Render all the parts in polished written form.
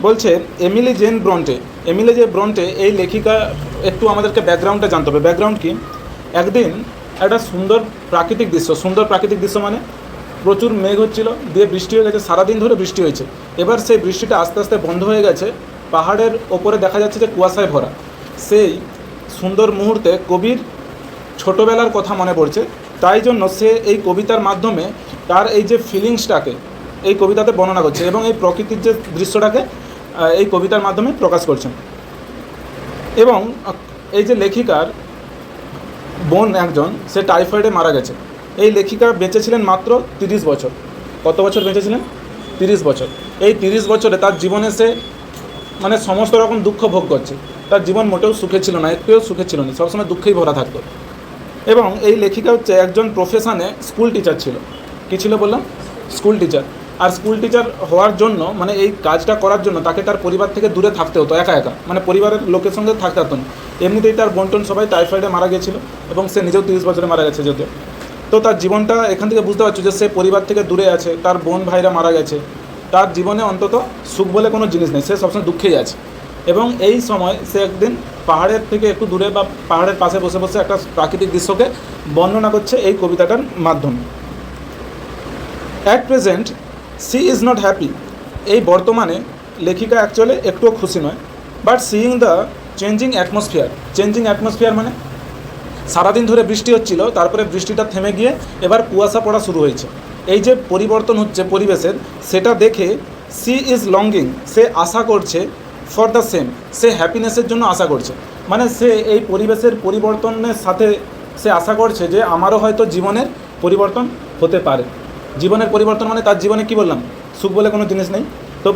বলছে Emily J ব্রন্টে এই লেখিকা, একটু আমাদেরকে ব্যাকগ্রাউন্ডটা জানতে হবে। ব্যাকগ্রাউন্ড কি? একদিন একটা সুন্দর প্রাকৃতিক দৃশ্য মানে প্রচুর মেঘ হচ্ছিল, দিয়ে বৃষ্টি হয়ে গেছে, সারাদিন ধরে বৃষ্টি হয়েছে। এবার সেই বৃষ্টিটা আস্তে আস্তে বন্ধ হয়ে গেছে, পাহাড়ের ওপরে দেখা যাচ্ছে যে কুয়াশায় ভরা। সেই সুন্দর মুহূর্তে কবির ছোটোবেলার কথা মনে পড়ছে, তাই জন্য সে এই কবিতার মাধ্যমে তার এই যে ফিলিংসটাকে এই কবিতাতে বর্ণনা করছে এবং এই প্রকৃতির যে দৃশ্যটাকে এই কবিতার মাধ্যমে প্রকাশ করছেন। এবং এই যে লেখিকার বোন একজন, সে টাইফয়েডে মারা গেছে। এই লেখিকা বেঁচেছিলেন মাত্র 30 বছর। কত বছর বেঁচেছিলেন? 30 বছর। এই 30 বছরে তার জীবনে সে মানে সমস্ত রকম দুঃখ ভোগ করছে। তার জীবন মোটেও সুখে ছিল না, একটুও সুখে ছিল না, সবসময় দুঃখেই ভরা থাকতো। এবং এই লেখিকা হচ্ছে একজন প্রফেশনে স্কুল টিচার ছিল। কী ছিল বললাম? School teacher. আর স্কুল টিচার হওয়ার জন্য মানে এই কাজটা করার জন্য তাকে তার পরিবার থেকে দূরে থাকতে হতো, একা মানে পরিবারের লোকের সঙ্গে থাকতে হতো না। এমনিতেই তার বোনটোন সবাই টাইফয়েডে মারা গেছিলো এবং সে নিজেও 30 বছরে মারা গেছে যদিও। তো তার জীবনটা এখান থেকে বুঝতে পারছো যে সে পরিবার থেকে দূরে আছে, তার বোন ভাইরা মারা গেছে, তার জীবনে অন্তত সুখ বলে কোনো জিনিস নেই, সে সবসময় দুঃখেই আছে। এবং এই সময় সে একদিন পাহাড়ের থেকে একটু দূরে বা পাহাড়ের পাশে বসে বসে একটা প্রাকৃতিক দৃশ্যকে বর্ণনা করছে এই কবিতাটার মাধ্যমে। At present she is not happy. এই বর্তমানে লেখিকা অ্যাকচুয়ালি একটুও খুশি নয়, but seeing the changing atmosphere মানে সারাদিন ধরে বৃষ্টি হচ্ছিল, তারপরে বৃষ্টিটা থেমে গিয়ে এবার কুয়াশা পড়া শুরু হয়েছে। এই যে পরিবর্তন হচ্ছে পরিবেশের, সেটা দেখে সি ইজ লঙ্গিং, সে আশা করছে ফর দ্য সেম, সে হ্যাপিনেসের জন্য আশা করছে। মানে সে এই পরিবেশের পরিবর্তনের সাথে সে আশা করছে যে আমারও হয়তো জীবনের পরিবর্তন হতে পারে। জীবনের পরিবর্তন মানে তার জীবনে কি বললাম, সুখ বলে কোনো জিনিস নেই। তো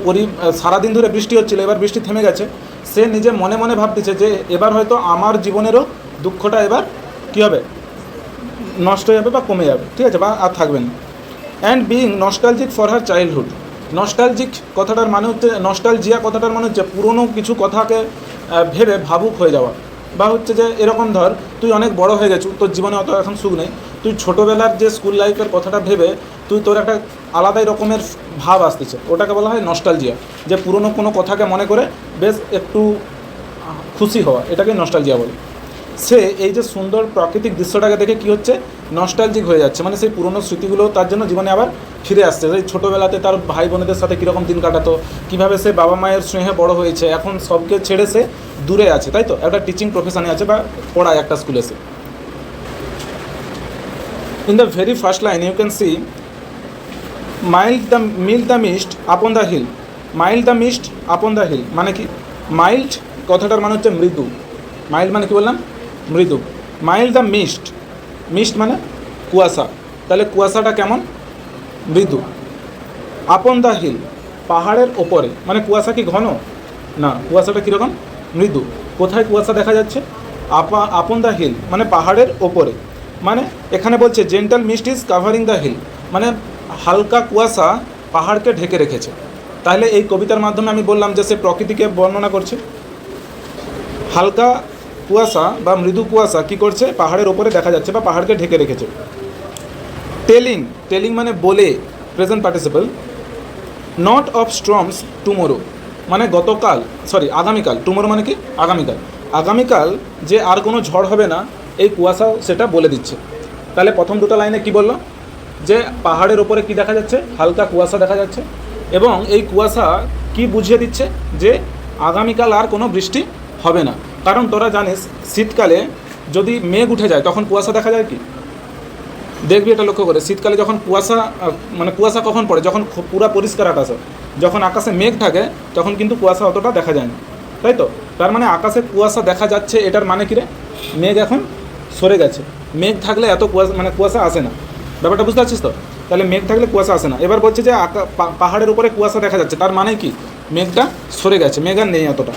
সারাদিন ধরে বৃষ্টি হচ্ছিল, এবার বৃষ্টি থেমে গেছে, সে নিজে মনে মনে ভাবতেছে যে এবার হয়তো আমার জীবনেরও দুঃখটা এবার কী হবে, নষ্ট হয়ে যাবে বা কমে যাবে, ঠিক আছে, বা আর থাকবে না। And being nostalgic for her childhood. Nostalgic কথাটার মানে হচ্ছে, নস্টালজিয়া কথাটার মানে হচ্ছে পুরনো কিছু কথাকে ভেবে ভাবুক হয়ে যাওয়া। বা হচ্ছে যে এরকম ধর, তুই অনেক বড় হয়ে গেছিস, তোর জীবনে অত এখন সুখ নেই, তুই ছোটোবেলার যে স্কুল লাইফের কথাটা ভেবে তোর একটা আলাদাই রকমের ভাব আসতেছে, ওটাকে বলা হয় নস্টালজিয়া। যে পুরনো কোনো কথাকে মনে করে বেশ একটু খুশি হওয়া, এটাকে নস্টালজিয়া বলে। সে এই যে সুন্দর প্রাকৃতিক দৃশ্যটাকে দেখে কী হচ্ছে, নস্টালজিক হয়ে যাচ্ছে, মানে সেই পুরনো স্মৃতিগুলো তার জন্য জীবনে আবার ফিরে আসছে। সেই ছোটোবেলাতে তার ভাই বোনেদের সাথে কীরকম দিন কাটাতো, কীভাবে সে বাবা মায়ের স্নেহে বড় হয়েছে, এখন সবকে ছেড়ে সে দূরে আছে, তাই তো, একটা টিচিং প্রফেশনে আছে বা পড়ায় একটা স্কুলে। সে in the very first line you can see mild the mist upon the hill. Mild the mist upon the hill মানে কি? মাইল্ড কথাটার মানে হচ্ছে মৃদু। মাইল্ড মানে কি বললাম? মৃদু। মাইল্ড দ্য মিস্ট মানে কুয়াশা, তাহলে কুয়াশাটা কেমন? মৃদু। আপন দ্য হিল পাহাড়ের ওপরে, মানে কুয়াশা কি ঘন? না, কুয়াশাটা কীরকম? মৃদু। কোথায় কুয়াশা দেখা যাচ্ছে? আপন দ্য হিল মানে পাহাড়ের ওপরে। মানে এখানে বলছে gentle mist is covering the hill, মানে হালকা কুয়াশা পাহাড়কে ঢেকে রেখেছে। তাহলে এই কবিতার মাধ্যমে আমি বললাম যে সে প্রকৃতিকে বর্ণনা করছে। হালকা কুয়াশা বা মৃদু কুয়াশা কী করছে? পাহাড়ের ওপরে দেখা যাচ্ছে বা পাহাড়কে ঢেকে রেখেছে। টেলিং মানে বলে, present participle. Not of storms tomorrow মানে আগামীকাল। টুমোরো মানে কি? আগামীকাল যে আর কোনো ঝড় হবে না, এই কুয়াশাও সেটা বলে দিচ্ছে। তাহলে প্রথম দুটো লাইনে কি বললো? যে পাহাড়ের ওপরে কি দেখা যাচ্ছে? হালকা কুয়াশা দেখা যাচ্ছে। এবং এই কুয়াশা কি বুঝিয়ে দিচ্ছে? যে আগামীকাল আর কোনো বৃষ্টি হবে না। কারণ তোরা জানিস শীতকালে যদি মেঘ উঠে যায় তখন কুয়াশা দেখা যায় কি? দেখবি এটা লক্ষ্য করে, শীতকালে যখন কুয়াশা কখন পড়ে? যখন পুরো পরিষ্কার আকাশ হয়। যখন আকাশে মেঘ থাকে তখন কিন্তু কুয়াশা অতটা দেখা যায় না, তাই তো। তার মানে আকাশে কুয়াশা দেখা যাচ্ছে, এটার মানে কি রে? মেঘ এখন সরে গেছে। মেঘ থাকলে এত কুয়াশা আসে না। ব্যাপারটা বুঝতে পারছিস তো? তাহলে মেঘ থাকলে কুয়াশা আসে না। এবার বলছে যে পাহাড়ের উপরে কুয়াশা দেখা যাচ্ছে, তার মানে কি? মেঘটা সরে গেছে, মেঘ আর নেই এতটা।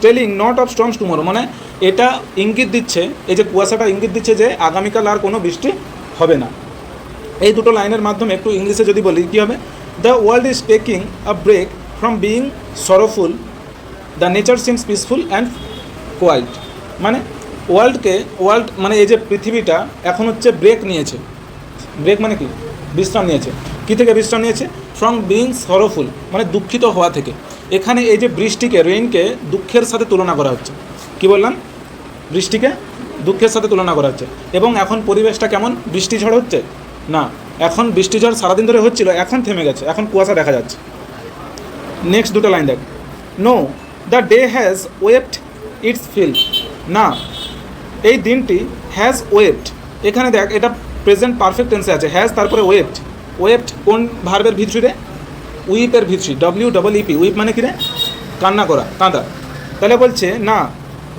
Telling not of storms tomorrow মানে এটা ইঙ্গিত দিচ্ছে, এই যে কুয়াশাটা ইঙ্গিত দিচ্ছে যে আগামীকাল আর কোনো বৃষ্টি হবে না। এই দুটো লাইনের মাধ্যমে একটু ইংলিশে যদি বলি কী হবে? The world is taking a break from being sorrowful, the nature seems peaceful and quiet. মানে ওয়ার্ল্ড মানে এই যে পৃথিবীটা এখন হচ্ছে ব্রেক নিয়েছে। ব্রেক মানে কি? বিশ্রাম নিয়েছে। কী থেকে বিশ্রাম নিয়েছে? ফ্রম বিইং সরোফুল, মানে দুঃখিত হওয়া থেকে। এখানে এই যে বৃষ্টিকে, রেইনকে দুঃখের সাথে তুলনা করা হচ্ছে। কি বললাম? বৃষ্টিকে দুঃখের সাথে তুলনা করা হচ্ছে। এবং এখন পরিবেশটা কেমন? বৃষ্টি ঝড় হচ্ছে না, এখন বৃষ্টি ঝড় সারাদিন ধরে হচ্ছিল, এখন থেমে গেছে, এখন কুয়াশা দেখা যাচ্ছে। নেক্সট দুটো লাইন দেখ। No, the day has wept its fill. না, এই দিনটি হ্যাজ ওয়েপ্ট। এখানে দেখ, এটা প্রেজেন্ট পারফেক্ট টেন্সে আছে, হ্যাজ তারপরে ওয়েপ্ট। ওয়েপ্ট কোন ভার্বের ভিতরে? উইপের ভিতরে, WEEP। উইপ মানে কি রে? কান্না করা, কাঁদা। তাহলে বলছে না,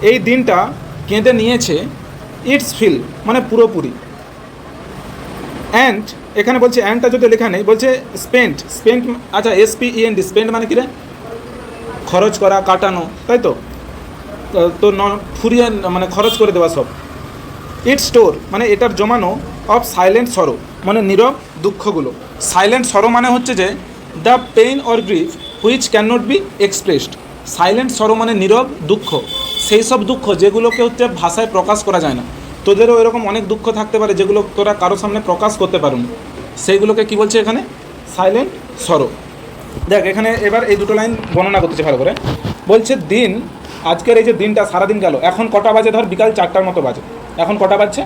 এই দিনটা কেঁদে নিয়েছে, ইটস ফিল মানে পুরোপুরি। অ্যান্ড এখানে বলছে অ্যান্ডটা যদি লেখা নেই, বলছে স্পেন্ট। স্পেন্ট আচ্ছা, SPENT, স্পেন্ট মানে কি রে? খরচ করা, কাটানো, তাই তো? তো ফুরিয়ে মানে খরচ করে দেওয়া সব। ইট স্টোর মানে এটার জমানো, অফ সাইলেন্ট সরো মানে নীরব দুঃখগুলো। সাইলেন্ট সরো মানে হচ্ছে যে the pain or grief which can not be expressed. Silent sorrow মানে নীরব দুঃখ, সেই সব দুঃখ যেগুলোকে হচ্ছে ভাষায় প্রকাশ করা যায় না। তোদেরও এরকম অনেক দুঃখ থাকতে পারে যেগুলো তোরা কারোর সামনে প্রকাশ করতে পারোনি, সেইগুলোকে কি বলছে এখানে? সাইলেন্ট সরো। দেখ এখানে এবার এই দুটো লাইন বর্ণনা করতেছে ভালো করে। বলছে দিন, আজকের এই যে দিনটা সারাদিন গেল, এখন কটা বাজে? ধর বিকাল 4টার মতো বাজে। এখন কটা বাজছে?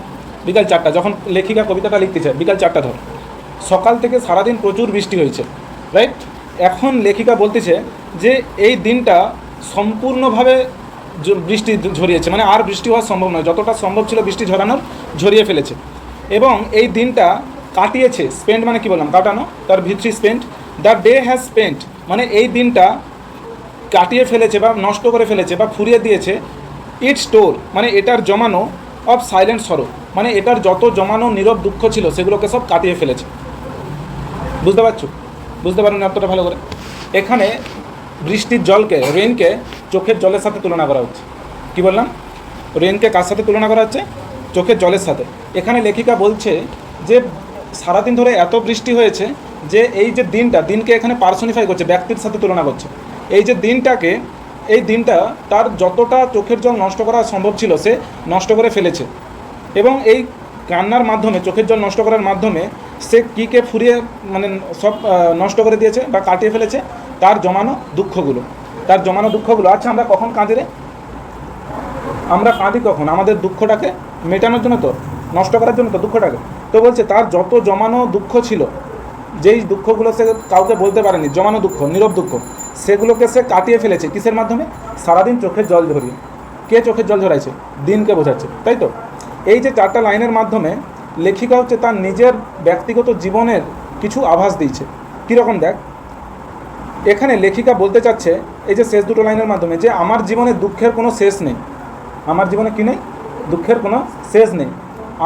বিকাল 4টা। যখন লেখিকা কবিতাটা লিখতেছে বিকাল 4টা ধর। সকাল থেকে সারাদিন প্রচুর বৃষ্টি হয়েছে, রাইট? এখন লেখিকা বলতেছে যে এই দিনটা সম্পূর্ণভাবে বৃষ্টি ঝরিয়েছে, মানে আর বৃষ্টি হওয়া সম্ভব নয়, যতটা সম্ভব ছিল বৃষ্টি ঝরানোর ঝরিয়ে ফেলেছে। এবং এই দিনটা কাটিয়েছে, স্পেন্ড মানে কি বললাম? কাটানো, তার ভিতরি spent. The day has spent মানে এই দিনটা কাটিয়ে ফেলেছে বা নষ্ট করে ফেলেছে বা ফুরিয়ে দিয়েছে। ইট স্টোর মানে এটার জমানো, অফ সাইলেন্ট সরো মানে এটার যত জমানো নীরব দুঃখ ছিল সেগুলোকে সব কাটিয়ে ফেলেছে। বুঝতে পারছো? বুঝতে পারেন এতটা ভালো করে? এখানে বৃষ্টির জলকে, রেনকে চোখের জলের সাথে তুলনা করা হচ্ছে। কি বললাম? রেনকে কার সাথে তুলনা করা হচ্ছে? চোখের জলের সাথে। এখানে লেখিকা বলছে যে সারাদিন ধরে এত বৃষ্টি হয়েছে যে এই যে দিনকে এখানে পার্সনিফাই করছে, ব্যক্তির সাথে তুলনা করছে। এই যে দিনটাকে, এই দিনটা তার যতটা চোখের জল নষ্ট করা সম্ভব ছিল সে নষ্ট করে ফেলেছে। এবং এই কান্নার মাধ্যমে, চোখের জল নষ্ট করার মাধ্যমে সে কীকে ফুরিয়ে মানে সব নষ্ট করে দিয়েছে বা কাটিয়ে ফেলেছে? তার জমানো দুঃখগুলো, তার জমানো দুঃখগুলো। আচ্ছা, আমরা কখন কাঁদি রে? আমরা কাঁদি কখন? আমাদের দুঃখটাকে মেটানোর জন্য তো, নষ্ট করার জন্য তো দুঃখটাকে। তো বলছে তার যত জমানো দুঃখ ছিল, যেই দুঃখগুলো সে কাউকে বলতে পারেনি, জমানো দুঃখ, নীরব দুঃখ, সেগুলোকে সে কাটিয়ে ফেলেছে। কিসের মাধ্যমে? সারাদিন চোখের জল ঝরিয়ে। কে চোখের জল ঝরাইছে? দিনকে বোঝাচ্ছে, তাই তো? এই যে 4টা লাইনের মাধ্যমে লেখিকা হচ্ছে তার নিজের ব্যক্তিগত জীবনের কিছু আভাস দিয়েছে। কীরকম দেখ, এখানে লেখিকা বলতে চাচ্ছে এই যে শেষ দুটো লাইনের মাধ্যমে যে আমার জীবনে দুঃখের কোনো শেষ নেই। আমার জীবনে কি নেই? দুঃখের কোনো শেষ নেই।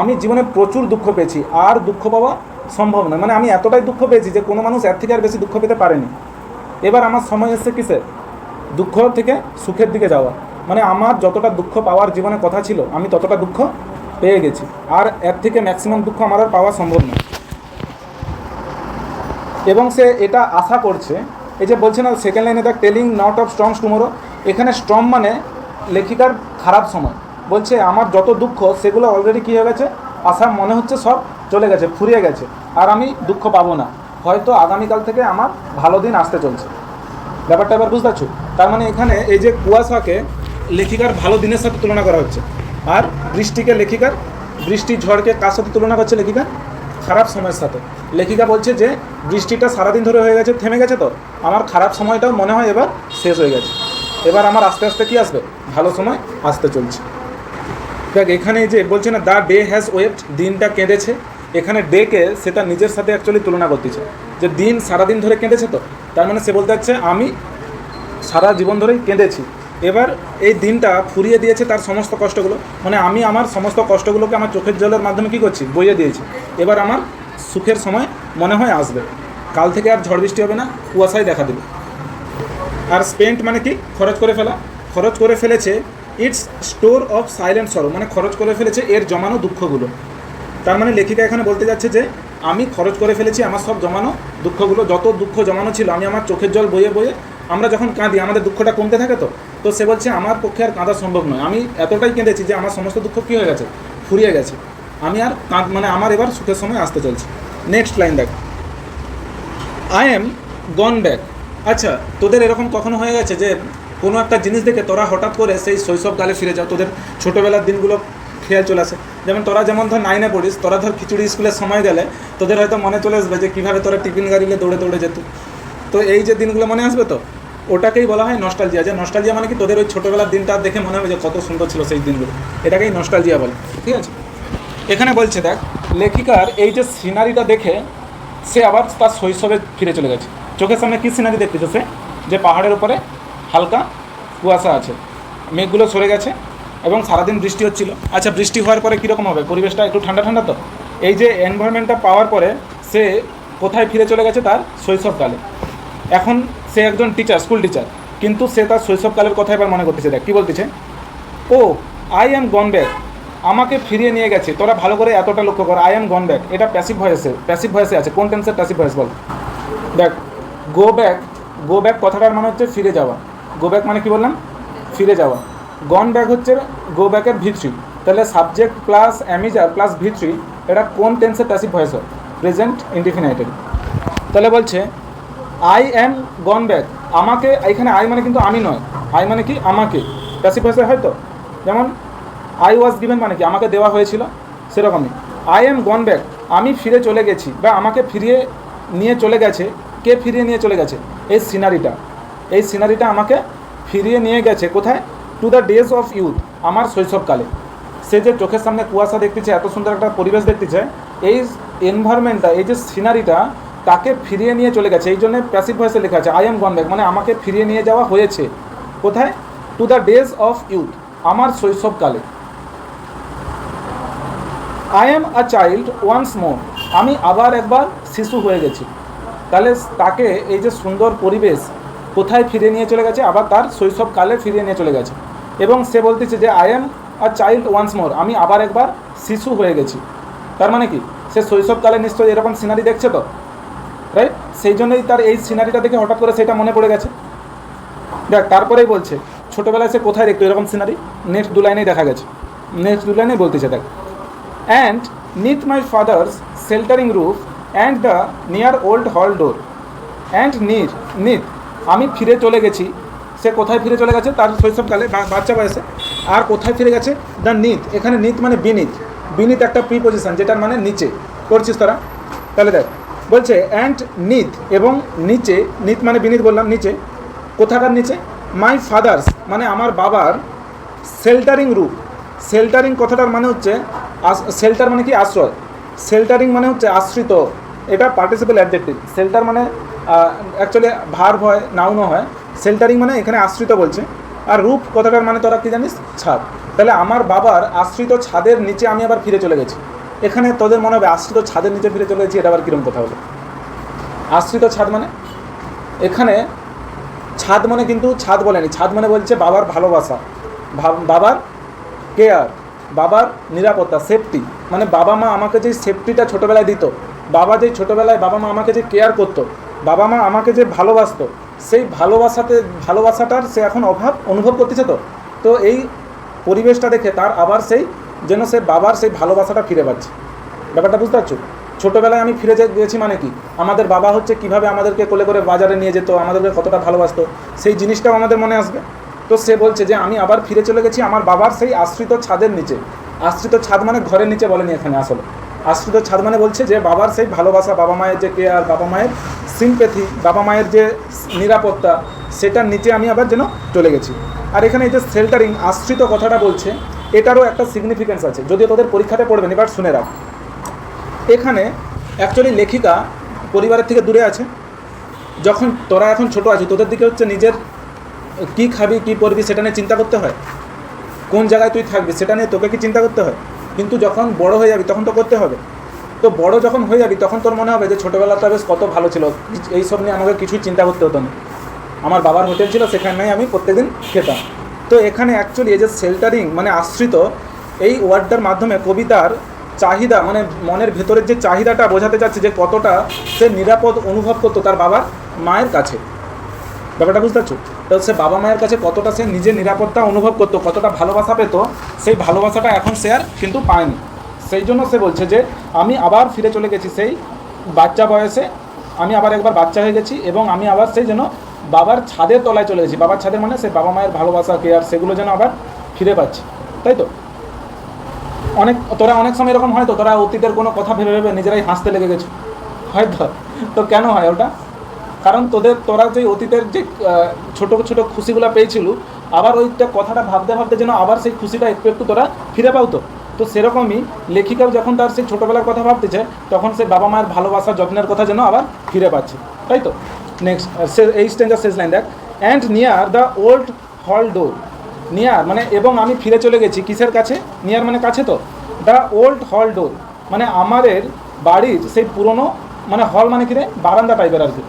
আমি জীবনে প্রচুর দুঃখ পেয়েছি, আর দুঃখ পাওয়া সম্ভব নয়। মানে আমি এতটাই দুঃখ পেয়েছি যে কোনো মানুষ এর থেকে আর বেশি দুঃখ পেতে পারেনি। এবার আমার সময় এসছে কিসের? দুঃখ থেকে সুখের দিকে যাওয়া। মানে আমার যতটা দুঃখ পাওয়ার জীবনে কথা ছিল আমি ততটা দুঃখ পেয়ে গেছি, আর এর থেকে ম্যাক্সিমাম দুঃখ আমার আর পাওয়া সম্ভব নয়। এবং সে এটা আশা করছে। এই যে বলছে না সেকেন্ড লাইনে দেখ, টেলিং নট অফ স্ট্রংস টুমোরো। এখানে স্ট্রং মানে লেখিকার খারাপ সময়। বলছে আমার যত দুঃখ সেগুলো অলরেডি কী হয়ে গেছে? আশা মনে হচ্ছে সব চলে গেছে, ফুরিয়ে গেছে, আর আমি দুঃখ পাবো না। হয়তো আগামীকাল থেকে আমার ভালো দিন আসতে চলছে। ব্যাপারটা এবার বুঝতে পারছো? তার মানে এখানে এই যে কুয়াশাকে লেখিকার ভালো দিনের সাথে তুলনা করা হচ্ছে, আর বৃষ্টিকে লেখিকার, বৃষ্টি ঝড়কে কার সাথে তুলনা করছে? লেখিকা খারাপ সময়ের সাথে। লেখিকা বলছে যে বৃষ্টিটা সারাদিন ধরে হয়ে গেছে, থেমে গেছে, তো আমার খারাপ সময়টাও মনে হয় এবার শেষ হয়ে গেছে। এবার আমার আস্তে আস্তে কী আসবে? ভালো সময় আসতে চলছে। দেখ এখানে যে বলছে না দ্য ডে হ্যাজ ওয়েপ্ট, দিনটা কেঁদেছে। এখানে ডেকে সেটা নিজের সাথে অ্যাকচুয়ালি তুলনা করতেছে যে দিন সারাদিন ধরে কেঁদেছে, তো তার মানে সে বলতে চাচ্ছে আমি সারা জীবন ধরেই কেঁদেছি। এবার এই দিনটা ফুরিয়ে দিয়েছে তার সমস্ত কষ্টগুলো, মানে আমি আমার সমস্ত কষ্টগুলোকে আমার চোখের জলের মাধ্যমে কী করছি? বইয়ে দিয়েছি। এবার আমার সুখের সময় মনে হয় আসবে। কাল থেকে আর ঝড় বৃষ্টি হবে না, কুয়াশায় দেখা দেবে। আর স্পেন্ট মানে কি? খরচ করে ফেলা। খরচ করে ফেলেছে it's store of silent sorrow মানে খরচ করে ফেলেছে এর জমানো দুঃখগুলো। তার মানে লেখিকা এখানে বলতে যাচ্ছে যে আমি খরচ করে ফেলেছি আমার সব জমানো দুঃখগুলো, যত দুঃখ জমানো ছিল আমি আমার চোখের জল বইয়ে বইয়ে, আমরা যখন কাঁদি আমাদের দুঃখটা কমতে থাকে, তো সে বলছে আমার পক্ষে আর কাঁদা সম্ভব নয়। আমি এতটাই কেঁদেছি যে আমার সমস্ত দুঃখ কী হয়ে গেছে? ফুরিয়ে গেছে। আমি আর মানে আমার এবার সুখের সময় আসতে চলছে। নেক্সট লাইন দেখ, আই এম গন ব্যাক। আচ্ছা, তোদের এরকম কখনো হয়ে গেছে যে কোনো একটা জিনিস দেখে তোরা হঠাৎ করে সেই শৈশবকালে ফিরে যাও, তোদের ছোটোবেলার দিনগুলো খেয়াল চলে আসে? যেমন তোরা যেমন ধর 9-এ পড়িস, তোরা ধর খিচুড়ি স্কুলের সময় গেলে তোদের হয়তো মনে চলে আসবে যে কীভাবে তোরা টিফিন গাড়িলে দৌড়ে দৌড়ে যেত। তো এই যে দিনগুলো মনে আসবে, তো ওটাকেই বলা হয় নস্টালজিয়া। যে নস্টালজিয়া মানে কি, তোদের ওই ছোটোবেলার দিনটা দেখে মনে হবে যে কত সুন্দর ছিল সেই দিনগুলো, এটাকেই নস্টালজিয়া বলে। ঠিক আছে, এখানে বলছে দেখ, লেখিকার এই যে সিনারিটা দেখে সে আবার তার শৈশবে ফিরে চলে গেছে। চোখের সামনে কী সিনারি দেখতেছে সে? যে পাহাড়ের উপরে হালকা কুয়াশা আছে, মেঘগুলো সরে গেছে এবং সারাদিন বৃষ্টি হচ্ছিল। আচ্ছা, বৃষ্টি হওয়ার পরে কীরকম হবে? পরিবেশটা একটু ঠান্ডা ঠান্ডা। তো এই যে এনভায়রনমেন্টটা পাওয়ার পরে সে কোথায় ফিরে চলে গেছে? তার শৈশবকালে। এখন সে একজন টিচার, স্কুল টিচার, কিন্তু সে তার শৈশবকালের কথা এবার মনে করতেছে। দেখ কী বলতেছে, ও আই অ্যাম গন ব্যাক, আমাকে ফিরিয়ে নিয়ে গেছে। তোরা ভালো করে এতটা লক্ষ্য কর, আই অ্যাম গন ব্যাক, এটা প্যাসিভ ভয়েসে আছে। কোন টেন্সের প্যাসিভ ভয়েস বল? দেখ, গো ব্যাক কথাটার মানে হচ্ছে ফিরে যাওয়া। গো ব্যাক মানে কি বললাম? ফিরে যাওয়া। গন ব্যাক হচ্ছে গো ব্যাকের V3। তাহলে subject plus am is are plus V3, এটা কোন টেন্সের প্যাসিভ ভয়েস হয়? প্রেজেন্ট ইনডিফিনাইটেড। তাহলে বলছে আই অ্যাম গন ব্যাক, আমাকে, এখানে আই মানে কিন্তু আমি নয়, আই মানে কি আমাকে, প্যাসিভ ভয়েসে হয়তো। যেমন আই ওয়াজ গিভেন মানে কি আমাকে দেওয়া হয়েছিল, সেরকমই আই অ্যাম গন ব্যাক, আমি ফিরে চলে গেছি বা আমাকে ফিরিয়ে নিয়ে চলে গেছে। কে ফিরিয়ে নিয়ে চলে গেছে? এই সিনারিটা আমাকে ফিরিয়ে নিয়ে গেছে কোথায়? To the days of youth, আমার শৈশবকালে। সে যে চোখের সামনে কুয়াশা দেখতেছে, এত সুন্দর একটা পরিবেশ দেখতেছে, এই এনভায়রনমেন্টটা, এই যে সিনারিটা তাকে ফিরিয়ে নিয়ে চলে গেছে। এই জন্য প্যাসিভ ভয়েসে লেখা আছে আই অ্যাম গন ব্যাক, মানে আমাকে ফিরিয়ে নিয়ে যাওয়া হয়েছে কোথায়? To the days of youth, আমার শৈশবকালে। I am a child once more, আমি আবার একবার শিশু হয়ে গেছি। তাহলে তাকে এই যে সুন্দর পরিবেশ কোথায় ফিরে নিয়ে চলে গেছে? আবার তার শৈশবকালে ফিরিয়ে নিয়ে চলে গেছে। এবং সে বলতেছে যে I am a child once more, আমি আবার একবার শিশু হয়ে গেছি। তার মানে কি, সে শৈশবকালে নিশ্চয়ই এরকম সিনারি দেখছে তো, রাইট? সেই জন্যই তার এই সিনারিটা দেখে হঠাৎ করে সেটা মনে পড়ে গেছে। দেখ, তারপরেই বলছে ছোটোবেলায় সে কোথায় দেখতো এরকম সিনারি? নেক্সট 2 লাইনেই দেখা গেছে, নেক্সট 2 লাইনেই বলতেছে দেখ, and neath my father's sheltering roof and the near old hall door. And নিথ, আমি ফিরে চলে গেছি। সে কোথায় ফিরে চলে গেছে? তার শৈশবকালে, বাচ্চা বয়সে। আর কোথায় ফিরে গেছে? দ্য নিথ, এখানে নিথ মানে বিনিথ একটা প্রিপোজিশন, যেটার মানে নিচে। করছিস তোরা? তাহলে দেখ, বলছে অ্যান্ড নিথ, এবং নিচে, নিথ মানে বিনিথ বললাম, নিচে। কোথাকার নিচে? মাই ফাদার্স মানে আমার বাবার, শেল্টারিং রুফ, শেল্টারিং কথাটার মানে হচ্ছে, শেল্টার মানে কি? আশ্রয়। শেল্টারিং মানে হচ্ছে আশ্রিত, এটা পার্টিসিপেল অ্যাডজেক্টিভ। শেল্টার মানে অ্যাকচুয়ালি ভার্ব হয়, নাউনও হয়। শেল্টারিং মানে এখানে আশ্রিত বলছে। আর রুফ কথাটার মানে তোরা কি জানিস? ছাদ। তাহলে আমার বাবার আশ্রিত ছাদের নিচে আমি আবার ফিরে চলে গেছি। এখানে তোদের মনে হবে আশ্রিত ছাদের নিচে ফিরে চলে গেছি, এটা আবার কীরকম কথা হলো? আশ্রিত ছাদ মানে, এখানে ছাদ মানে কিন্তু ছাদ বলেনি, ছাদ মানে বলছে বাবার ভালোবাসা, বাবার কেয়ার, বাবার নিরাপত্তা, সেফটি। মানে বাবা মা আমাকে যে সেফটিটা ছোটোবেলায় দিত, ছোটোবেলায় বাবা মা আমাকে যে কেয়ার করতো, বাবা মা আমাকে যে ভালোবাসতো, সেই ভালোবাসাটার সে এখন অভাব অনুভব করতেছে। তো এই পরিবেশটা দেখে তার আবার সেই যেন সে বাবার সেই ভালোবাসাটা ফিরে পাচ্ছে। ব্যাপারটা বুঝতে পারছো? ছোটোবেলায় আমি ফিরে গেছি মানে কি, আমাদের বাবা হচ্ছে কীভাবে আমাদেরকে কোলে করে বাজারে নিয়ে যেত, আমাদেরকে কতটা ভালোবাসতো, সেই জিনিসটাও আমাদের মনে আসবে। তো সে বলছে যে আমি আবার ফিরে চলে গেছি আমার বাবার সেই আশ্রিত ছাদের নিচে। আশ্রিত ছাদ মানে ঘরের নিচে বলেনি এখানে, আসলে আশ্রিত ছাদ মানে বলছে যে বাবার সেই ভালোবাসা, বাবা মায়ের যে কেয়ার, বাবা মায়ের সিম্প্যাথি, বাবা মায়ের যে নিরাপত্তা, সেটার নিচে আমি আবার যেন চলে গেছি। আর এখানে এই যে শেল্টারিং, আশ্রিত কথাটা বলছে, এটারও একটা সিগনিফিকেন্স আছে, যদিও তোদের পরীক্ষাতে পড়বেন, এবার শুনে রাখ। এখানে অ্যাকচুয়ালি লেখিকা পরিবারের থেকে দূরে আছে। যখন তোরা এখন ছোটো আছিস, তোদের দিকে হচ্ছে নিজের কী খাবি, কী পরবি, সেটা নিয়ে চিন্তা করতে হয়। কোন জায়গায় তুই থাকবি সেটা নিয়ে তোকে কি চিন্তা করতে হয়? কিন্তু যখন বড় হয়ে যাবি তখন তো করতে হবে। তো বড় যখন হয়ে যাবি তখন তোর মনে হবে যে ছোটোবেলাটা বেশ কত ভালো ছিল, এইসব নিয়ে আমাকে কিছুই চিন্তা করতে হতো না। আমার বাবার হোটেল ছিল, সেখানেই আমি প্রত্যেকদিন খেতাম। তো এখানে অ্যাকচুয়ালি এই যে শেল্টারিং মানে আশ্রিত, এই ওয়ার্ডটার মাধ্যমে কবিতার চাহিদা, মানে মনের ভেতরের যে চাহিদাটা বোঝাতে চাচ্ছে, যে কতটা সে নিরাপদ অনুভব করতো তার বাবার মায়ের কাছে। ব্যাপারটা বুঝতে পারছো? তো সে বাবা মায়ের কাছে কতটা সে নিজের নিরাপত্তা অনুভব করতো, কতটা ভালোবাসা পেত, সেই ভালোবাসাটা এখন সে আর কিন্তু পায়নি। সেই জন্য সে বলছে যে আমি আবার ফিরে চলে গেছি সেই বাচ্চা বয়সে, আমি আবার একবার বাচ্চা হয়ে গেছি এবং আমি আবার সেই যেন বাবার ছাদের তলায় চলে গেছি। বাবার ছাদের মানে সেই বাবা মায়ের ভালোবাসা, কেয়ার, সেগুলো যেন আবার ফিরে পাচ্ছি, তাই তো? তোরা অনেক সময় এরকম হয় তো, তোরা অতীতের কোনো কথা ভেবে ভেবে নিজেরাই হাসতে লেগে গেছো, হয়তো। তো কেন হয় ওটা? কারণ তোরা যে অতীতের যে ছোটো ছোটো খুশিগুলো পেয়েছিল, আবার ওইটা কথাটা ভাবতে ভাবতে যেন আবার সেই খুশিটা একটু একটু তোরা ফিরে পাও। তো সেরকমই লেখিকাও যখন তার সেই ছোটোবেলার কথা ভাবতেছে, তখন সেই বাবা মায়ের ভালোবাসা, যত্নের কথা যেন আবার ফিরে পাচ্ছে, তাই তো? নেক্সট এই স্ট্যান্জার শেষ লাইন দেখ, and near the old hall door. Near মানে এবং আমি ফিরে চলে গেছি কিসের কাছে? নিয়ার মানে কাছে তো। দ্য ওল্ড হল ডোর মানে আমাদের বাড়ির সেই পুরনো, মানে হল মানে কি রে, বারান্দা টাইপের আর কি,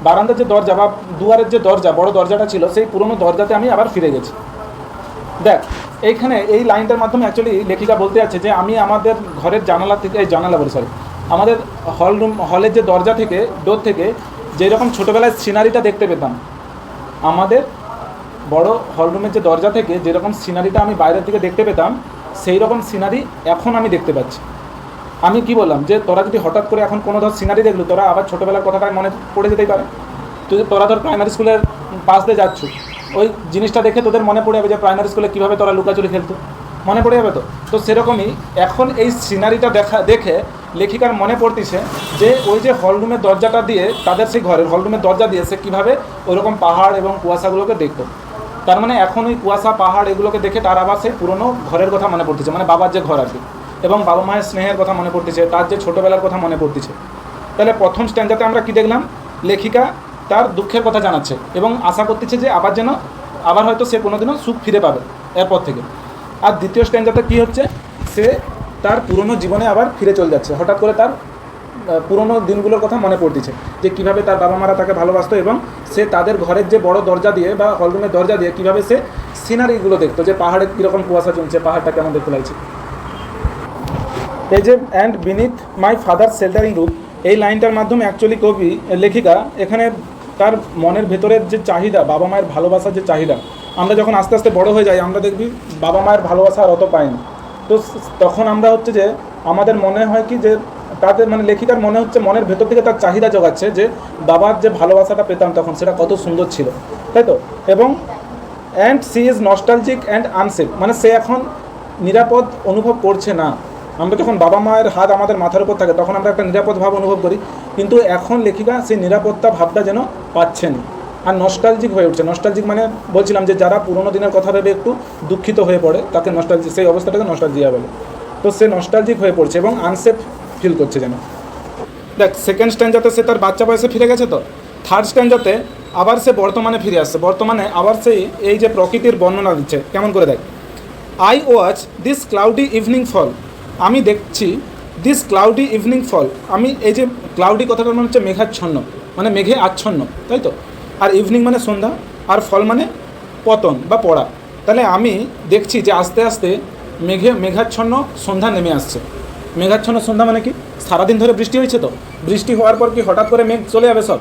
বারান্দার যে দরজা বা দুয়ারের যে দরজা, বড় দরজাটা ছিল, সেই পুরনো দরজাতে আমি আবার ফিরে গেছি। দেখ এইখানে এই লাইনটার মাধ্যমে অ্যাকচুয়ালি লেখিকা বলতে যাচ্ছে যে আমি আমাদের ঘরের জানালা থেকে, আমাদের হলের যে দরজা থেকে, ডোর থেকে যেরকম ছোটোবেলায় সিনারিটা দেখতে পেতাম, আমাদের বড় হলরুমের যে দরজা থেকে যেরকম সিনারিটা আমি বাইরের থেকে দেখতে পেতাম, সেই রকম সিনারি এখন আমি দেখতে পাচ্ছি। আমি কি বললাম যে তোরা যদি হঠাৎ করে এখন কোনো ধর সিনারি দেখলো, তোরা আবার ছোটোবেলার কথাটা মনে পড়ে যেতেই পারে। তোরা ধর প্রাইমারি স্কুলের পাশ দিয়ে যাচ্ছ, ওই জিনিসটা দেখে তোদের মনে পড়ে যাবে যে প্রাইমারি স্কুলে কীভাবে তোরা লুকাচুরি খেলতো, মনে পড়ে যাবে। তো সেরকমই এখন এই সিনারিটা দেখে লেখিকার মনে পড়তেছে যে ওই যে হলরুমের দরজাটা দিয়ে, তাদের সেই ঘরের হলরুমের দরজা দিয়ে সে কীভাবে ওইরকম পাহাড় এবং কুয়াশাগুলোকে দেখতো। তার মানে এখন ওই কুয়াশা, পাহাড় এগুলোকে দেখে তার আবার সেই পুরনো ঘরের কথা মনে পড়তেছে, মানে বাবার যে ঘর আর কি, এবং বাবা মায়ের স্নেহের কথা মনে পড়তেছে, তার যে ছোটোবেলার কথা মনে পড়তেছে। তাহলে প্রথম স্ট্যান্ডাতে আমরা কি দেখলাম? লেখিকা তার দুঃখের কথা জানাচ্ছে এবং আশা করতেছে যে আবার হয়তো সে কোনোদিনও সুখ ফিরে পাবে এরপর থেকে। আর দ্বিতীয় স্ট্যান্ডাতে কী হচ্ছে? সে তার পুরনো জীবনে আবার ফিরে চলে যাচ্ছে, হঠাৎ করে তার পুরনো দিনগুলোর কথা মনে পড়তেছে, যে কীভাবে তার বাবা মারা তাকে ভালোবাসতো এবং সে তাদের ঘরের যে বড় দরজা দিয়ে বা হলরুমের দরজা দিয়ে কীভাবে সে সিনারিগুলো দেখতো, যে পাহাড়ে কীরকম কুয়াশা জমছে, পাহাড়টা কেমন দেখতে লাগছে। এই যে and beneath my father sheltering room, এই লাইনটার মাধ্যমে অ্যাকচুয়ালি লেখিকা এখানে তার মনের ভেতরের যে চাহিদা, বাবা মায়ের ভালোবাসার যে চাহিদা, আমরা যখন আস্তে আস্তে বড় হয়ে যাই, আমরা দেখবি বাবা মায়ের ভালোবাসা আর অত পাই না। তো তখন আমরা হচ্ছে যে আমাদের মনে হয় কি যে তাদের, মানে লেখিকার মনে হচ্ছে মনের ভেতর থেকে তার চাহিদা জোগাচ্ছে যে বাবার যে ভালোবাসাটা পেতাম তখন, সেটা কত সুন্দর ছিল, তাই তো? এবং and she is nostalgic and unsafe, মানে সে এখন নিরাপদ অনুভব করছে না। আমরা যখন বাবা মায়ের হাত আমাদের মাথার উপর থাকে তখন আমরা একটা নিরাপদ ভাব অনুভব করি, কিন্তু এখন লেখিকা সেই নিরাপত্তা ভাবটা যেন পাচ্ছেন আর নস্টালজিক হয়ে উঠছে। নস্টালজিক মানে বলছিলাম যে যারা পুরোনো দিনের কথা ভেবে একটু দুঃখিত হয়ে পড়ে তাকে নস্টালজিক, সেই অবস্থাটাকে নস্টালজিয়া বলে। তো সে নস্টালজিক হয়ে পড়ছে এবং আনসেফ ফিল করছে যেন। দেখ সেকেন্ড স্ট্যান্ডাতে সে তার বাচ্চা বয়সে ফিরে গেছে, তো থার্ড স্ট্যান্ডাতে আবার সে বর্তমানে ফিরে আসছে। বর্তমানে আবার সেই এই যে প্রকৃতির বর্ণনা দিচ্ছে, কেমন করে দেখ, I watch this cloudy evening fall, আমি দেখছি দিস ক্লাউডি ইভিনিং ফল। আমি এই যে ক্লাউডি কথাটা মানে হচ্ছে মেঘাচ্ছন্ন, মানে মেঘে আচ্ছন্ন, তাই তো? আর ইভিনিং মানে সন্ধ্যা, আর ফল মানে পতন বা পড়া। তাহলে আমি দেখছি যে আস্তে আস্তে মেঘাচ্ছন্ন সন্ধ্যা নেমে আসছে। মেঘাচ্ছন্ন সন্ধ্যা মানে কি? সারাদিন ধরে বৃষ্টি হয়েছে, তো বৃষ্টি হওয়ার পর কি হঠাৎ করে মেঘ চলে যাবে? সব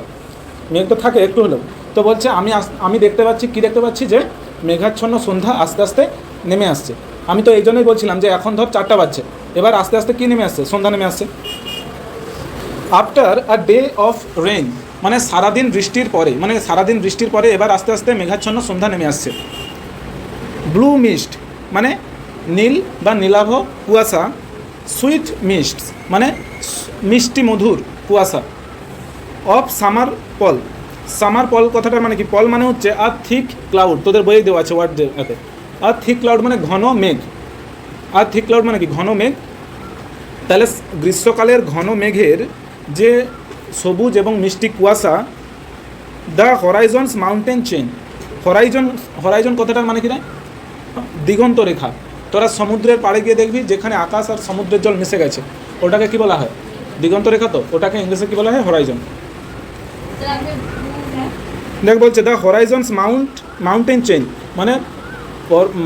মেঘ তো থাকে একটু হলেও। তো বলছে আমি দেখতে পাচ্ছি, কি দেখতে পাচ্ছি? যে মেঘাচ্ছন্ন সন্ধ্যা আস্তে আস্তে নেমে আসছে। আমি তো এই জন্যই বলছিলাম যে এখন ধর 4টা বাজছে, এবার আস্তে আস্তে কী নেমে আসছে? সন্ধ্যা নেমে আসছে। After a day of rain মানে সারাদিন বৃষ্টির পরে এবার আস্তে আস্তে মেঘাচ্ছন্ন সন্ধ্যা নেমে আসছে। ব্লু মিস্ট মানে নীল বা নীলাভ কুয়াশা, সুইট মিস্ট মানে মিষ্টি মধুর কুয়াশা, অফ সামার পল কথাটার মানে কি? পল মানে হচ্ছে আর থিক ক্লাউড, তোদের বইয়ে দেওয়া আছে ওয়ার্ড এতে। আর থিক ক্লাউড মানে ঘন মেঘ, আর থিক ক্লাউড মানে কি? ঘন মেঘ। তাহলে গ্রীষ্মকালের ঘন মেঘের যে সবুজ এবং মিষ্টি কুয়াশা, দ্য হরাইজনস মাউন্টেন চেইন, হরাইজন কথাটার মানে কি না? দিগন্ত রেখা। তোরা সমুদ্রের পাড়ে গিয়ে দেখবি যেখানে আকাশ আর সমুদ্রের জল মিশে গেছে, ওটাকে কি বলা হয়? দিগন্ত রেখা। তো ওটাকে ইংলিশে কি বলা হয়? হরাইজন। দেখ বলছে দ্য হরাইজনস মাউন্টেন চেইন মানে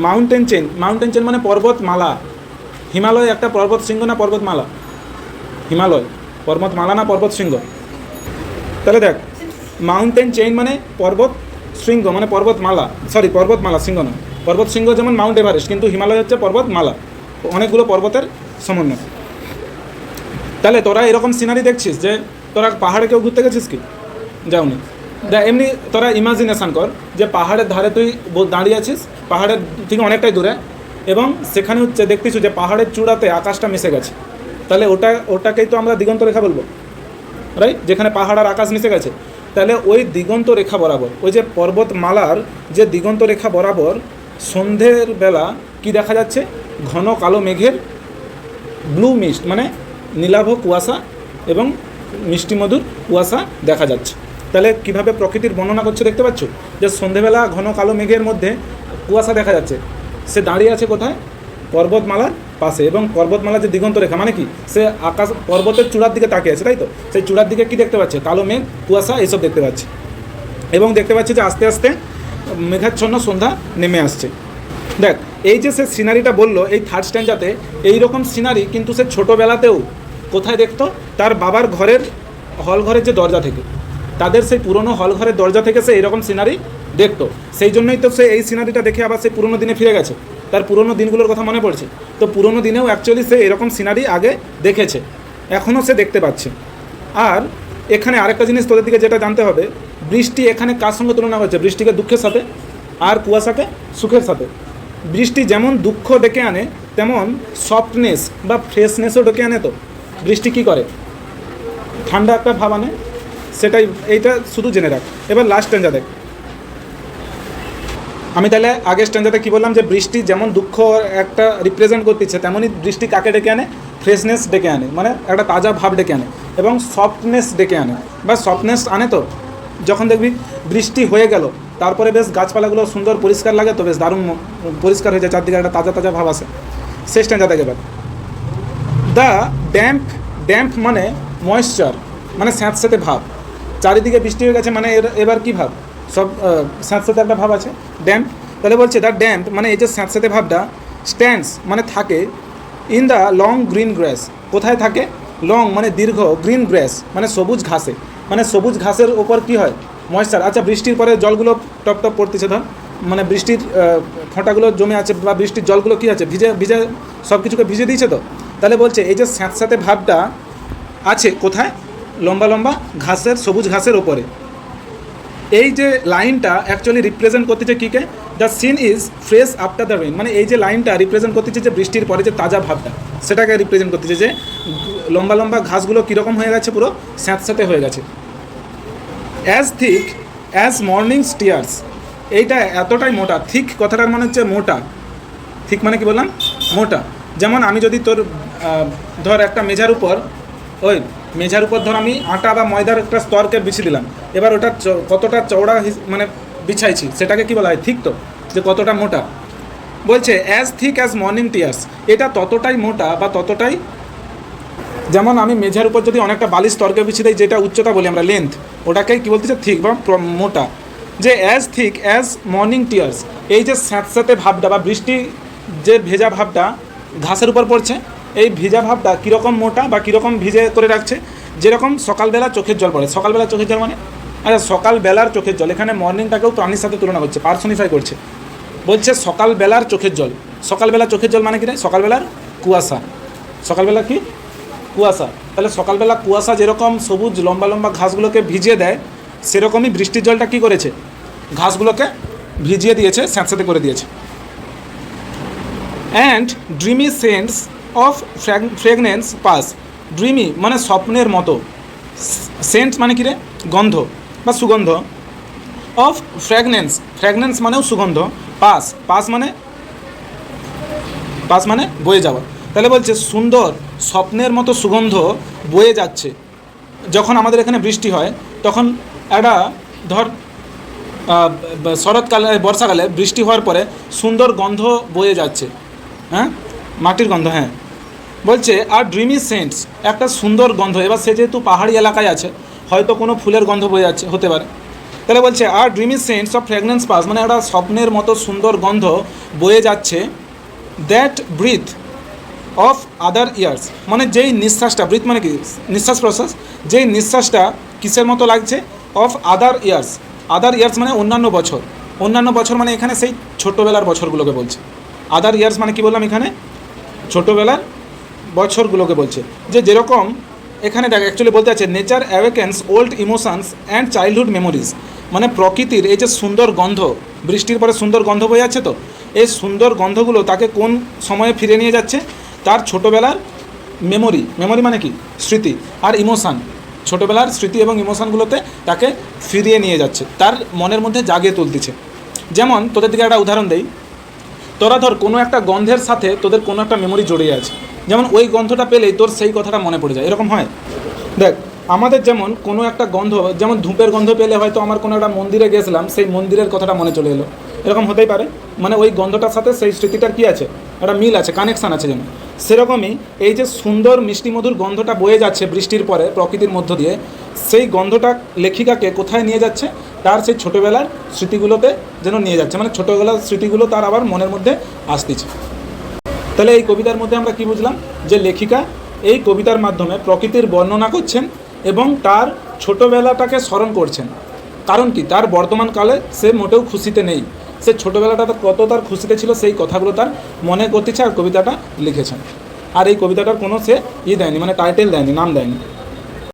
মাউন্টেন চেইন মানে পর্বতমালা। হিমালয় একটা পর্বত শৃঙ্গ না পর্বতমালা? হিমালয় পর্বতমালা না পর্বত শৃঙ্গ? তাহলে দেখ মাউন্টেন চেইন মানে পর্বত শৃঙ্গ, মানে পর্বতমালা, পর্বতমালা, শৃঙ্গ না। পর্বত শৃঙ্গ যেমন মাউন্ট এভারেস্ট, কিন্তু হিমালয় হচ্ছে পর্বতমালা, অনেকগুলো পর্বতের সমন্বয়। তাহলে তোরা এরকম সিনারি দেখছিস যে তোরা পাহাড়ে কেউ ঘুরতে গেছিস কি? যাওনি। এমনি তোরা ইমাজিনেশান কর যে পাহাড়ের ধারে তুই দাঁড়িয়ে আছিস, পাহাড়ের থেকে অনেকটাই দূরে, এবং সেখানে হচ্ছে দেখতেছি যে পাহাড়ের চূড়াতে আকাশটা মিশে গেছে, তাহলে ওটাকেই তো আমরা দিগন্ত রেখা বলবো, রাইট? যেখানে পাহাড় আর আকাশ মিশে গেছে, তাহলে ওই দিগন্ত রেখা বরাবর, ওই যে পর্বতমালার যে দিগন্ত রেখা বরাবর সন্ধ্যের বেলা কি দেখা যাচ্ছে? ঘন কালো মেঘের ব্লু মিস্ট, মানে নীলাভ কুয়াশা এবং মিষ্টি মধুর কুয়াশা দেখা যাচ্ছে। তাহলে কিভাবে প্রকৃতির বর্ণনা করছে দেখতে পাচ্ছ, যে সন্ধ্যেবেলা ঘন কালো মেঘের মধ্যে কুয়াশা দেখা যাচ্ছে, সে দাঁড়িয়ে আছে কোথায়? পর্বতমালার পাশে, এবং পর্বতমালার যে দিগন্ত রেখা মানে কি, সে আকাশ পর্বতের চূড়ার দিকে তাকিয়ে আছে, তাই তো? সেই চূড়ার দিকে কি দেখতে পাচ্ছে? কালো মেঘ, কুয়াশা, এইসব দেখতে পাচ্ছে, এবং দেখতে পাচ্ছে যে আস্তে আস্তে মেঘাচ্ছন্ন সন্ধ্যা নেমে আসছে। দেখ, এই যে সে সিনারিটা বললো এই থার্ড স্ট্যান্ডাতে, এইরকম সিনারি কিন্তু সে ছোটোবেলাতেও কোথায় দেখতো? তার বাবার ঘরের হল ঘরের যে দরজা থেকে, তাদের সেই পুরনো হল ঘরের দরজা থেকে সে এরকম সিনারি দেখতো। সেই জন্যই তো সে এই সিনারিটা দেখে আবার সেই পুরনো দিনে ফিরে গেছে, তার পুরনো দিনগুলোর কথা মনে পড়ছে। তো পুরনো দিনেও অ্যাকচুয়ালি সে এরকম সিনারি আগে দেখেছে, এখনও সে দেখতে পাচ্ছে। আর এখানে আরেকটা জিনিস তোদের দিকে যেটা জানতে হবে, বৃষ্টি এখানে কার সঙ্গে তুলনা হচ্ছে? বৃষ্টিকে দুঃখের সাথে, আর কুয়াশাকে সুখের সাথে। বৃষ্টি যেমন দুঃখ ডেকে আনে, তেমন সফটনেস বা ফ্রেশনেসও ডেকে আনে। তো বৃষ্টি কী করে? ঠান্ডা একটা ভাব আনে, সেটাই, এইটা শুধু জেনে রাখ। এবার লাস্ট স্ট্যান্জা দেখ। আমি তাহলে আগের স্ট্যান্জাতে কী বললাম, যে বৃষ্টি যেমন দুঃখ একটা রিপ্রেজেন্ট করতেছে, তেমনই বৃষ্টি কাকে ডেকে আনে? ফ্রেশনেস ডেকে আনে, মানে একটা তাজা ভাব ডেকে আনে, এবং সফটনেস ডেকে আনে, বা সফটনেস আনে। তো যখন দেখবি বৃষ্টি হয়ে গেল, তারপরে বেশ গাছপালাগুলো সুন্দর পরিষ্কার লাগে, তো বেশ দারুণ পরিষ্কার হয়ে যায়, চারদিকে একটা তাজা তাজা ভাব আসে। সেই স্ট্যান্জা দেখে এবার, দ্য ড্যাম্প মানে ময়েশ্চার, মানে স্যাঁতস্যাঁতে ভাব। চারিদিকে বৃষ্টি হয়ে গেছে, মানে এবার কী ভাব? সব স্যাঁতস্যাঁতে একটা ভাব আছে, ড্যাম্প। তাহলে বলছে দ্য ড্যাম্প মানে এই যে স্যাঁতস্যাঁতে ভাবটা, স্ট্যান্ডস মানে থাকে, ইন দ্য লং গ্রিন গ্রাস। কোথায় থাকে? লং মানে দীর্ঘ, গ্রিন গ্রাস মানে সবুজ ঘাসে, মানে সবুজ ঘাসের ওপর কী হয়? ময়েশ্চার। আচ্ছা, বৃষ্টির পরে জলগুলো টপ টপ পড়তেছে, ধর মানে বৃষ্টির ফোঁটাগুলো জমে আছে, বা বৃষ্টির জলগুলো কী আছে? ভিজে সব কিছুকে ভিজে দিয়েছে। তো তাহলে বলছে এই যে স্যাঁতস্যাঁতে ভাবটা আছে কোথায়? লম্বা লম্বা ঘাসের, সবুজ ঘাসের ওপরে। এই যে লাইনটা অ্যাকচুয়ালি রিপ্রেজেন্ট করতেছে কীকে? The scene is fresh after the rain, মানে এই যে লাইনটা রিপ্রেজেন্ট করতেছে যে বৃষ্টির পরে যে তাজা ভাবটা, সেটাকে রিপ্রেজেন্ট করতেছে, যে লম্বা লম্বা ঘাসগুলো কীরকম হয়ে গেছে? পুরো স্যাঁতস্যাঁতে হয়ে গেছে। As thick as morning stares, এইটা এতটাই মোটা। থিক কথাটার মানে হচ্ছে মোটা। থিক মানে কি বললাম? মোটা। যেমন আমি যদি তোর ধর একটা মেঝার উপর ধর আমি আটা বা ময়দার একটা স্তরকে বিছিয়ে দিলাম, এবার ওটা কতটা চওড়া মানে বিছাইছি, সেটাকে কি বলা হয়? থিক। তো যে কতটা মোটা, বলছে as thick as morning tears, এটা ততটাই মোটা বা ততটাই, যেমন আমি মেঝের উপর যদি অনেকটা বালির স্তরকে বিছিয়ে দিই, যেটা উচ্চতা বলি আমরা, লেন্থ, ওটাকে কী বলতেছে? থিক বা মোটা। যে as thick as morning tears, এই যে স্যাঁতস্যাঁতে ভাবটা বা বৃষ্টি যে ভেজা ভাবটা ঘাসের উপর পড়ছে, এই ভেজা ভাবটা কীরকম মোটা বা কীরকম ভিজে করে রাখছে? যেরকম সকালবেলা চোখের জল পড়ে। সকালবেলা চোখের জল মানে, আচ্ছা সকালবেলার চোখের জল, এখানে মর্নিংটাকেও প্রাণীর সাথে তুলনা করছে, পার্সোনিফাই করছে। বলছে সকালবেলার চোখের জল। সকালবেলা চোখের জল মানে কি রে? সকালবেলার কুয়াশা। সকালবেলা কি? কুয়াশা। তাহলে সকালবেলা কুয়াশা যেরকম সবুজ লম্বা লম্বা ঘাসগুলোকে ভিজিয়ে দেয়, সেরকমই বৃষ্টির জলটা কী করেছে? ঘাসগুলোকে ভিজিয়ে দিয়েছে, স্যাঁতস্যাঁতে করে দিয়েছে। And dreamy scents of fragrance pass. Dreamy মানে স্বপ্নের মতো, সেন্ট মানে কি রে? গন্ধ বা সুগন্ধ। অফ ফ্র্যাগনেন্স মানেও সুগন্ধ। পাস মানে বয়ে যাওয়া। তাহলে বলছে সুন্দর স্বপ্নের মতো সুগন্ধ বয়ে যাচ্ছে। যখন আমাদের এখানে বৃষ্টি হয়, তখন একটা ধর শরৎকালে, বর্ষাকালে বৃষ্টি হওয়ার পরে সুন্দর গন্ধ বয়ে যাচ্ছে, হ্যাঁ, মাটির গন্ধ। হ্যাঁ, বলছে আর ড্রিমি সেন্টস, একটা সুন্দর গন্ধ। এবার সে যেহেতু পাহাড়ি এলাকায় আছে, হয়তো কোনো ফুলের গন্ধ বয়ে যাচ্ছে, হতে পারে। তাহলে বলছে আর dreamy scents of fragrance pass, মানে একটা স্বপ্নের মতো সুন্দর গন্ধ বয়ে যাচ্ছে। That breath of other years, মানে যেই নিঃশ্বাসটা, ব্রিথ মানে কি? নিঃশ্বাস প্রশ্বাস। যেই নিঃশ্বাসটা কিসের মতো লাগছে? Of other years. Other years মানে অন্যান্য বছর। অন্যান্য বছর মানে এখানে সেই ছোটোবেলার বছরগুলোকে বলছে। আদার ইয়ার্স মানে কি বললাম? এখানে ছোটোবেলার বছরগুলোকে বলছে। যে যেরকম এখানে দেখ অ্যাকচুয়ালি বলতে আছে nature awakens old emotions and childhood memories, মানে প্রকৃতির এই যে সুন্দর গন্ধ, বৃষ্টির পরে সুন্দর গন্ধ বয়ে যাচ্ছে, তো এই সুন্দর গন্ধগুলো তাকে কোন সময়ে ফিরে নিয়ে যাচ্ছে, তার ছোটোবেলার মেমোরি, মেমোরি মানে কি স্মৃতি, আর ইমোশান, ছোটোবেলার স্মৃতি এবং ইমোশানগুলোতে তাকে ফিরিয়ে নিয়ে যাচ্ছে, তার মনের মধ্যে জাগিয়ে তুলতেছে। যেমন তোদের দিকে একটা উদাহরণ দেই, তোরা ধর কোনো একটা গন্ধের সাথে তোদের কোনো একটা মেমোরি জড়িয়ে আছে, যেমন ওই গন্ধটা পেলেই তোর সেই কথাটা মনে পড়ে যায়, এরকম হয়। দেখ আমাদের যেমন কোনো একটা গন্ধ, যেমন ধূপের গন্ধ পেলে হয়তো আমার কোনো একটা মন্দিরে গেছিলাম, সেই মন্দিরের কথাটা মনে চলে এলো, এরকম হতেই পারে, মানে ওই গন্ধটার সাথে সেই স্মৃতিটার কী আছে, একটা মিল আছে, কানেকশান আছে। যেমন সেরকমই এই যে সুন্দর মিষ্টি মধুর গন্ধটা বয়ে যাচ্ছে বৃষ্টির পরে প্রকৃতির মধ্য দিয়ে, সেই গন্ধটা লেখিকাকে কোথায় নিয়ে যাচ্ছে, তার সেই ছোটোবেলার স্মৃতিগুলোতে যেন নিয়ে যাচ্ছে, মানে ছোটোবেলার স্মৃতিগুলো তার আবার মনের মধ্যে আসতেছে। তাহলে এই কবিতার মধ্যে আমরা কি বুঝলাম, যে লেখিকা এই কবিতার মাধ্যমে প্রকৃতির বর্ণনা করছেন এবং তার ছোটোবেলাটাকে স্মরণ করছেন। কারণ কি, তার বর্তমানকালে সে মোটেও খুশিতে নেই, সে ছোটোবেলাটা কত তার খুশিতে ছিল সেই কথাগুলো তার মনে করতেছে আর কবিতাটা লিখেছেন। আর এই কবিতাটার কোনো সে দেয়নি, মানে টাইটেল দেয়নি, নাম দেয়নি।